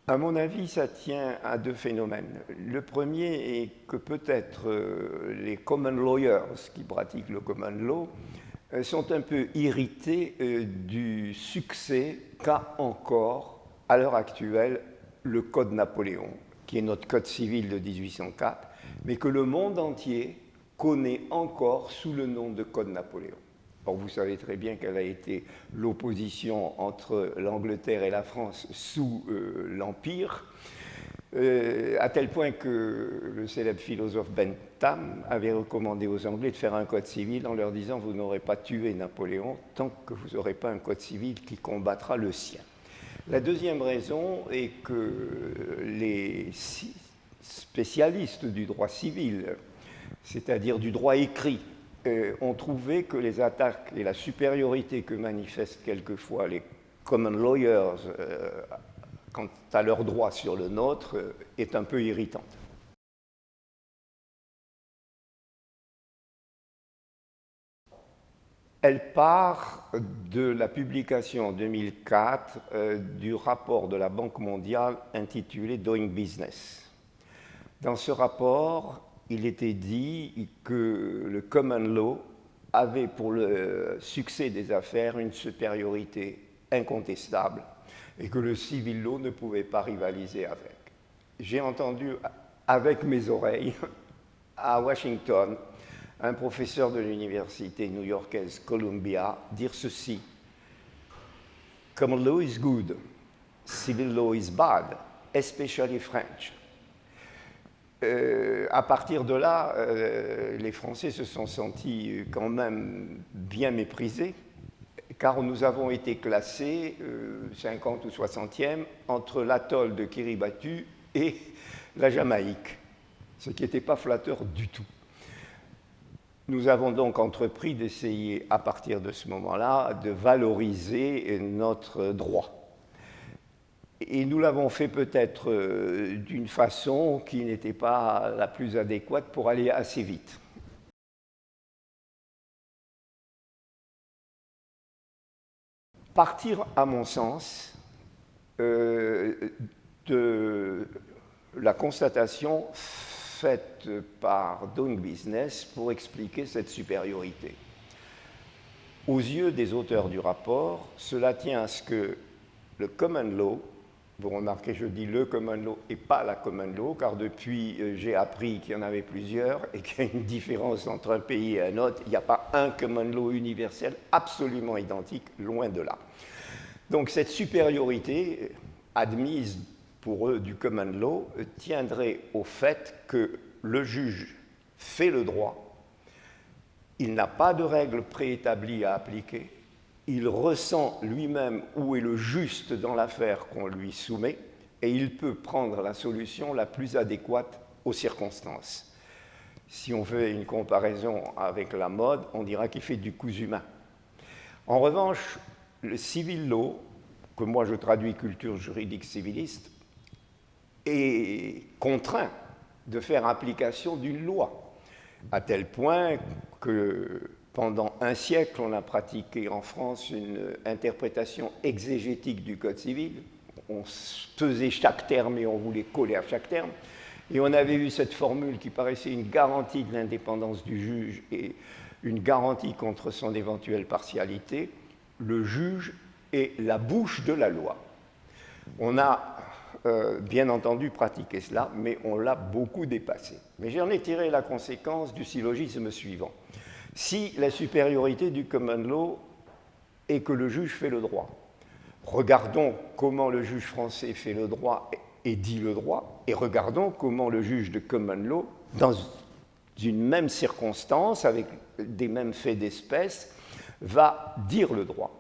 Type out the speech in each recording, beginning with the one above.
À mon avis, ça tient à deux phénomènes. Le premier est que peut-être les common lawyers qui pratiquent le common law sont un peu irrités du succès qu'a encore, à l'heure actuelle, le Code Napoléon, qui est notre Code civil de 1804, mais que le monde entier connaît encore sous le nom de Code Napoléon. Or, vous savez très bien quelle a été l'opposition entre l'Angleterre et la France sous l'Empire, à tel point que le célèbre philosophe Bentham avait recommandé aux Anglais de faire un code civil en leur disant « Vous n'aurez pas tué Napoléon tant que vous n'aurez pas un code civil qui combattra le sien ». La deuxième raison est que les spécialistes du droit civil, c'est-à-dire du droit écrit, ont trouvé que les attaques et la supériorité que manifestent quelquefois les common lawyers quant à leur droit sur le nôtre est un peu irritante. Elle part de la publication en 2004 du rapport de la Banque mondiale intitulé Doing Business. Dans ce rapport, il était dit que le common law avait pour le succès des affaires une supériorité incontestable et que le civil law ne pouvait pas rivaliser avec. J'ai entendu avec mes oreilles à Washington un professeur de l'université new-yorkaise Columbia dire ceci: Common law is good, civil law is bad, especially French. À partir de là, les Français se sont sentis quand même bien méprisés, car nous avons été classés 50 ou 60e entre l'atoll de Kiribati et la Jamaïque, ce qui n'était pas flatteur du tout. Nous avons donc entrepris d'essayer, à partir de ce moment-là, de valoriser notre droit. Et nous l'avons fait peut-être d'une façon qui n'était pas la plus adéquate pour aller assez vite. Partir, à mon sens, de la constatation faite par Doing Business pour expliquer cette supériorité. Aux yeux des auteurs du rapport, cela tient à ce que le common law, vous remarquez, je dis le common law et pas la common law, car depuis, j'ai appris qu'il y en avait plusieurs et qu'il y a une différence entre un pays et un autre. Il n'y a pas un common law universel absolument identique, loin de là. Donc cette supériorité admise pour eux du common law tiendrait au fait que le juge fait le droit, il n'a pas de règles préétablies à appliquer, il ressent lui-même où est le juste dans l'affaire qu'on lui soumet et il peut prendre la solution la plus adéquate aux circonstances. Si on fait une comparaison avec la mode, on dira qu'il fait du cousu main. En revanche, le civil law, que moi je traduis culture juridique civiliste, est contraint de faire application d'une loi, à tel point que pendant un siècle, on a pratiqué en France une interprétation exégétique du Code civil. On pesait chaque terme et on voulait coller à chaque terme. Et on avait eu cette formule qui paraissait une garantie de l'indépendance du juge et une garantie contre son éventuelle partialité. Le juge est la bouche de la loi. On a bien entendu pratiqué cela, mais on l'a beaucoup dépassé. Mais j'en ai tiré la conséquence du syllogisme suivant. Si la supériorité du common law est que le juge fait le droit, regardons comment le juge français fait le droit et dit le droit, et regardons comment le juge de common law, dans une même circonstance, avec des mêmes faits d'espèce, va dire le droit.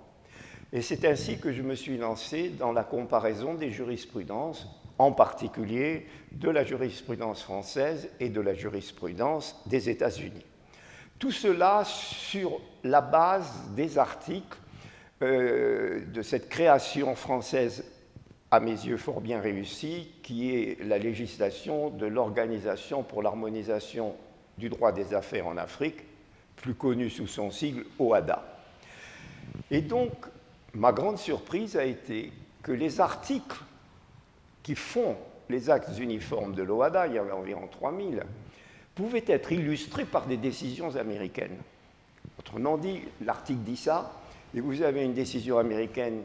Et c'est ainsi que je me suis lancé dans la comparaison des jurisprudences, en particulier de la jurisprudence française et de la jurisprudence des États-Unis. Tout cela sur la base des articles de cette création française, à mes yeux fort bien réussie, qui est la législation de l'Organisation pour l'harmonisation du droit des affaires en Afrique, plus connue sous son sigle OHADA. Et donc, ma grande surprise a été que les articles qui font les actes uniformes de l'OHADA, il y en a environ 3000, pouvaient être illustrés par des décisions américaines. Autrement dit, l'article dit ça, et vous avez une décision américaine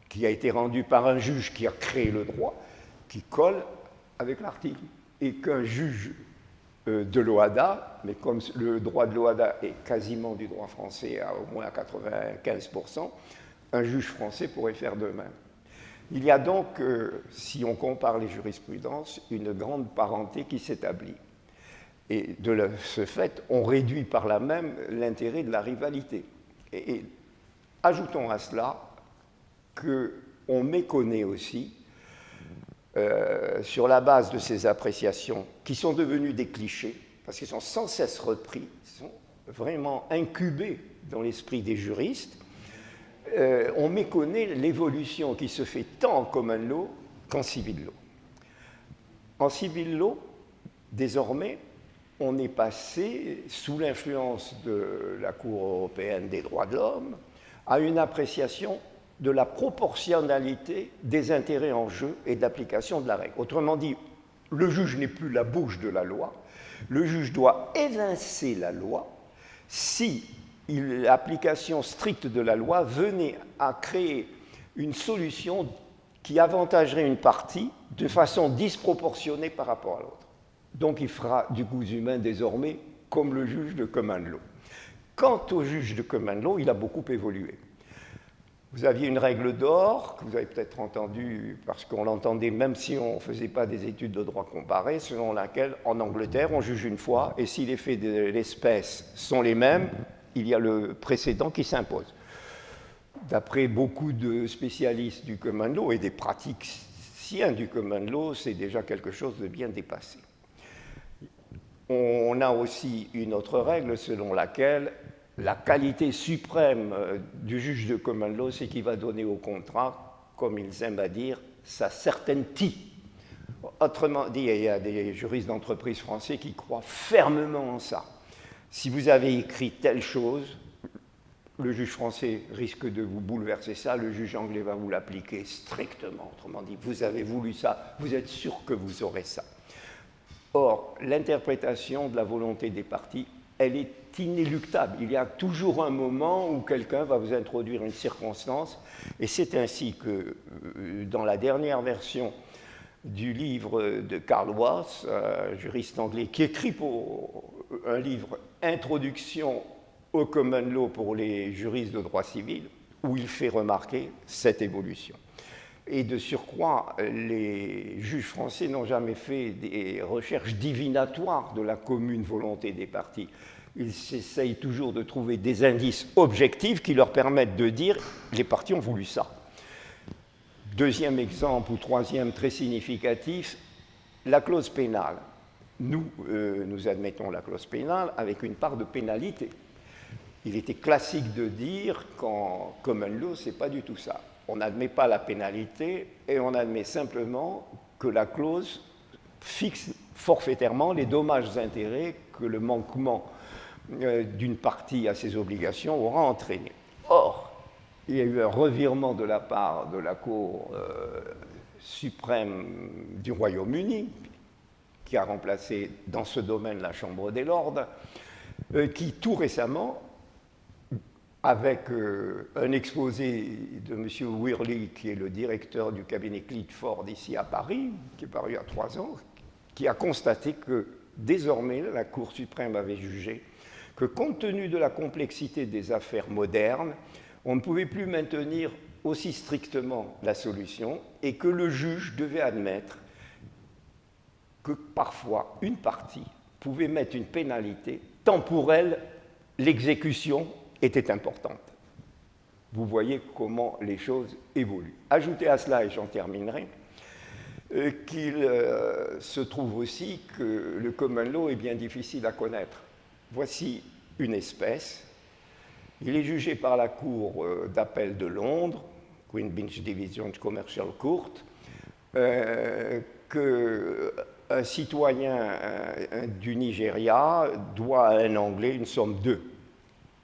qui a été rendue par un juge qui a créé le droit, qui colle avec l'article. Et qu'un juge de l'OHADA, mais comme le droit de l'OHADA est quasiment du droit français à au moins à 95%, un juge français pourrait faire de même. Il y a donc, si on compare les jurisprudences, une grande parenté qui s'établit. Et de ce fait, on réduit par là même l'intérêt de la rivalité. Et ajoutons à cela qu'on méconnaît aussi, sur la base de ces appréciations, qui sont devenues des clichés, parce qu'ils sont sans cesse repris, sont vraiment incubés dans l'esprit des juristes, on méconnaît l'évolution qui se fait tant en common law qu'en civil law. En civil law, désormais, on est passé, sous l'influence de la Cour européenne des droits de l'homme, à une appréciation de la proportionnalité des intérêts en jeu et d'application de la règle. Autrement dit, le juge n'est plus la bouche de la loi, le juge doit évincer la loi si l'application stricte de la loi venait à créer une solution qui avantagerait une partie de façon disproportionnée par rapport à l'autre. Donc il fera du goût humain désormais comme le juge de common law. Quant au juge de common law, il a beaucoup évolué. Vous aviez une règle d'or, que vous avez peut-être entendue, parce qu'on l'entendait même si on ne faisait pas des études de droit comparé, selon laquelle, en Angleterre, on juge une fois, et si les faits de l'espèce sont les mêmes, il y a le précédent qui s'impose. D'après beaucoup de spécialistes du common law et des praticiens du common law, c'est déjà quelque chose de bien dépassé. On a aussi une autre règle selon laquelle la qualité suprême du juge de common law, c'est qu'il va donner au contrat, comme ils aiment à dire, sa certainty. Autrement dit, il y a des juristes d'entreprise français qui croient fermement en ça. Si vous avez écrit telle chose, le juge français risque de vous bouleverser ça, le juge anglais va vous l'appliquer strictement. Autrement dit, vous avez voulu ça, vous êtes sûr que vous aurez ça. Or, l'interprétation de la volonté des parties, elle est inéluctable. Il y a toujours un moment où quelqu'un va vous introduire une circonstance, et c'est ainsi que, dans la dernière version du livre de Karl Wass, juriste anglais, qui écrit pour un livre « Introduction au common law pour les juristes de droit civil », où il fait remarquer cette évolution. Et de surcroît, les juges français n'ont jamais fait des recherches divinatoires de la commune volonté des parties. Ils essayent toujours de trouver des indices objectifs qui leur permettent de dire « les parties ont voulu ça ». Deuxième exemple ou troisième très significatif, la clause pénale. Nous admettons la clause pénale avec une part de pénalité. Il était classique de dire qu'en common law, ce n'est pas du tout ça. On n'admet pas la pénalité et on admet simplement que la clause fixe forfaitairement les dommages-intérêts que le manquement d'une partie à ses obligations aura entraîné. Or, il y a eu un revirement de la part de la Cour suprême du Royaume-Uni, qui a remplacé dans ce domaine la Chambre des Lords, qui tout récemment, avec un exposé de M. Wehrli, qui est le directeur du cabinet Clifford ici à Paris, qui est paru il y a 3 ans, qui a constaté que désormais la Cour suprême avait jugé que compte tenu de la complexité des affaires modernes, on ne pouvait plus maintenir aussi strictement la solution et que le juge devait admettre que parfois une partie pouvait mettre une pénalité tant pour elle l'exécution était importante. Vous voyez comment les choses évoluent. Ajoutez à cela, et j'en terminerai, qu'il se trouve aussi que le common law est bien difficile à connaître. Voici une espèce. Il est jugé par la Cour d'appel de Londres, Queen Bench Division Commercial Court, qu'un citoyen du Nigeria doit à un Anglais une somme d'œufs.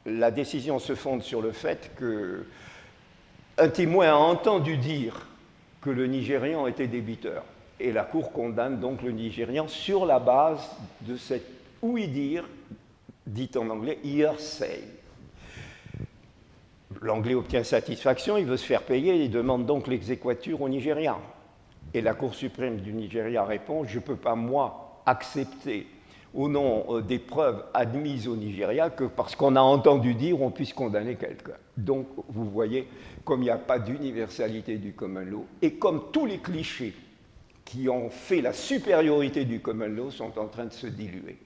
La décision se fonde sur le fait qu'un témoin a entendu dire que le Nigérian était débiteur. Et la Cour condamne donc le Nigérian sur la base de cette ouï-dire, dit en anglais hearsay. L'Anglais obtient satisfaction, il veut se faire payer, il demande donc l'exéquatur au Nigérian. Et la Cour suprême du Nigeria répond, je ne peux pas, moi, accepter au nom des preuves admises au Nigeria que parce qu'on a entendu dire, on puisse condamner quelqu'un. Donc, vous voyez, comme il n'y a pas d'universalité du common law, et comme tous les clichés qui ont fait la supériorité du common law sont en train de se diluer.